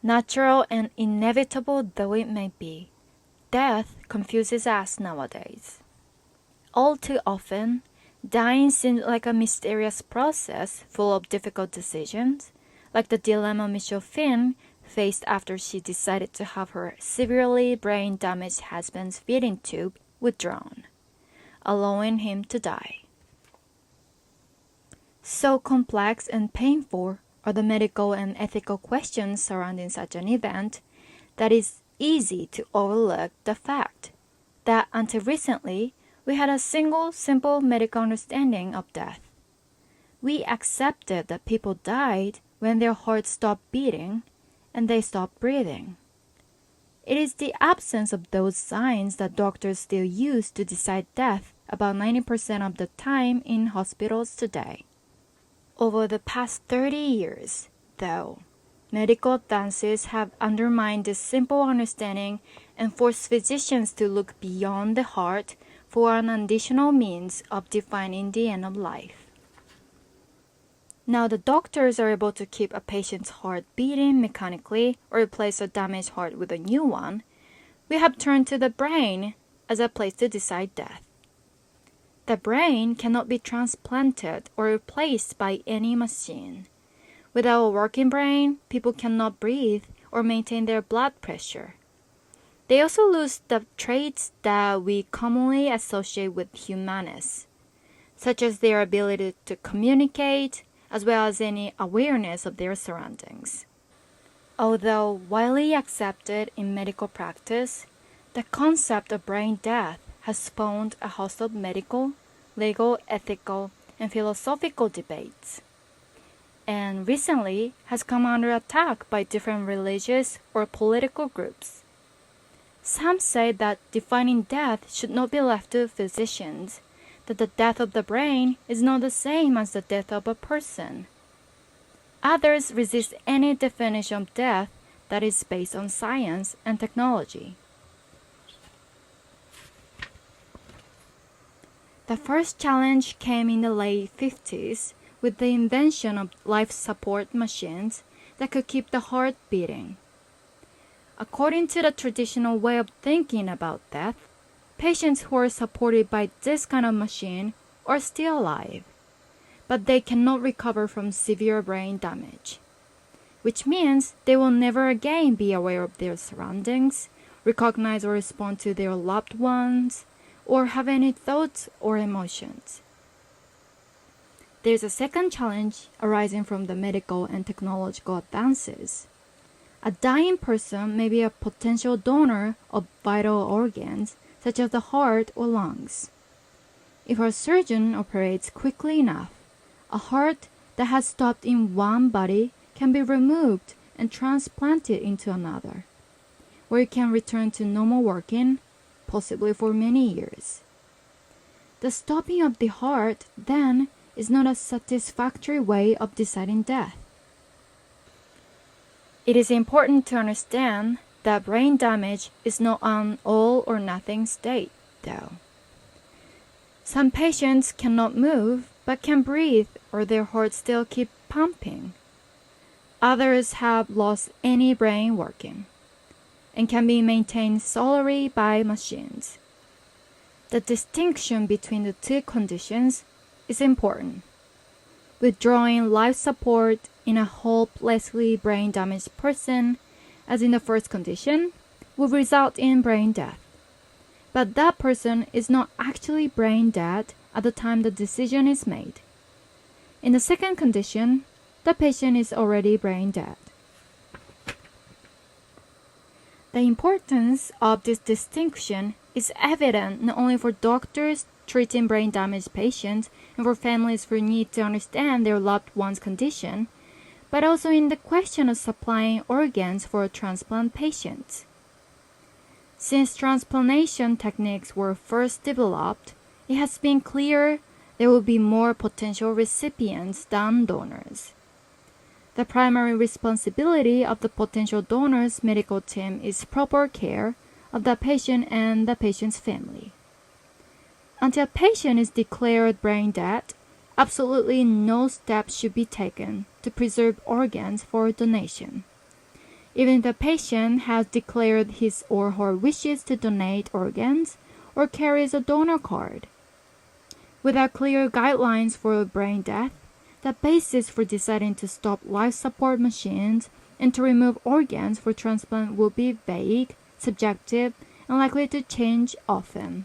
Natural and inevitable though it may be, death confuses us nowadays. All too often, dying seems like a mysterious process full of difficult decisions, like the dilemma Michelle Finn faced after she decided to have her severely brain-damaged husband's feeding tube withdrawn, allowing him to die. So complex and painful are the medical and ethical questions surrounding such an event that it's easy to overlook the fact that until recently, we had a single simple medical understanding of death. We accepted that people died when their hearts stopped beating and they stopped breathing. It is the absence of those signs that doctors still use to decide death about 90% of the time in hospitals today. Over the past 30 years, though, medical advances have undermined this simple understanding and forced physicians to look beyond the heart for an additional means of defining the end of life. Now the doctors are able to keep a patient's heart beating mechanically or replace a damaged heart with a new one. We have turned to the brain as a place to decide death. The brain cannot be transplanted or replaced by any machine. Without a working brain, people cannot breathe or maintain their blood pressure. They also lose the traits that we commonly associate with humanness, such as their ability to communicate, as well as any awareness of their surroundings. Although widely accepted in medical practice, the concept of brain death has spawned a host of medical, legal, ethical, and philosophical debates, and recently has come under attack by different religious or political groups. Some say that defining death should not be left to physicians, that the death of the brain is not the same as the death of a person. Others resist any definition of death that is based on science and technology. The first challenge came in the late 50s with the invention of life support machines that could keep the heart beating. According to the traditional way of thinking about death, patients who are supported by this kind of machine are still alive, but they cannot recover from severe brain damage, which means they will never again be aware of their surroundings, recognize or respond to their loved ones, or have any thoughts or emotions. There's a second challenge arising from the medical and technological advances. A dying person may be a potential donor of vital organs, such as the heart or lungs. If a surgeon operates quickly enough, a heart that has stopped in one body can be removed and transplanted into another, where it can return to normal working, possibly for many years. The stopping of the heart, then, is not a satisfactory way of deciding death. It is important to understand that brain damage is not an all-or-nothing state, though. Some patients cannot move but can breathe or their hearts still keep pumping. Others have lost any brain working and can be maintained solely by machines. The distinction between the two conditions is important. Withdrawing life support in a hopelessly brain-damaged person, as in the first condition, will result in brain death. But that person is not actually brain dead at the time the decision is made. In the second condition, the patient is already brain dead. The importance of this distinction is evident not only for doctors treating brain-damaged patients and for families who need to understand their loved one's condition, but also in the question of supplying organs for transplant patients. Since transplantation techniques were first developed, it has been clear there will be more potential recipients than donors. The primary responsibility of the potential donor's medical team is proper care of the patient and the patient's family. Until a patient is declared brain dead, absolutely no steps should be taken to preserve organs for donation. even if the patient has declared his or her wishes to donate organs or carries a donor card. Without clear guidelines for brain death, the basis for deciding to stop life support machines and to remove organs for transplant will be vague, subjective, and likely to change often.